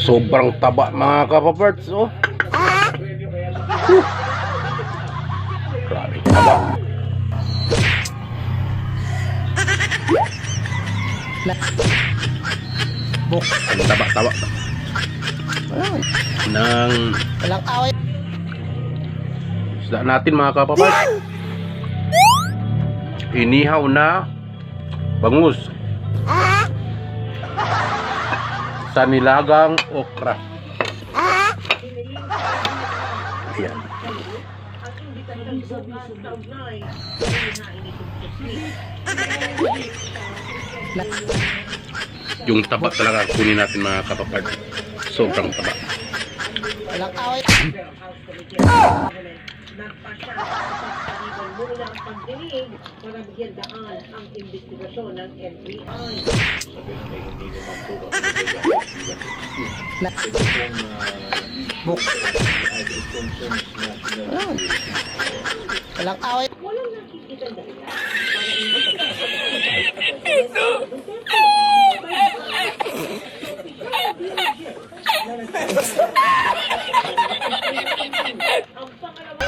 Sobrang taba mga kapaparts, oh. Grabe taba. Ang taba-taba. Nang Walang away. isda natin mga kapaparts. Inihaw na bangus sa nilagang okra. Yan. Yung taba talaga kunin natin mga kapapad. Sobrang taba. Walang away. Nagpasya sa pagpapaliban muna ang pagdinig para bigyan daan ang investigasyon ng NBI. Walang away. Walang nakikita dahilan ang pangalawa.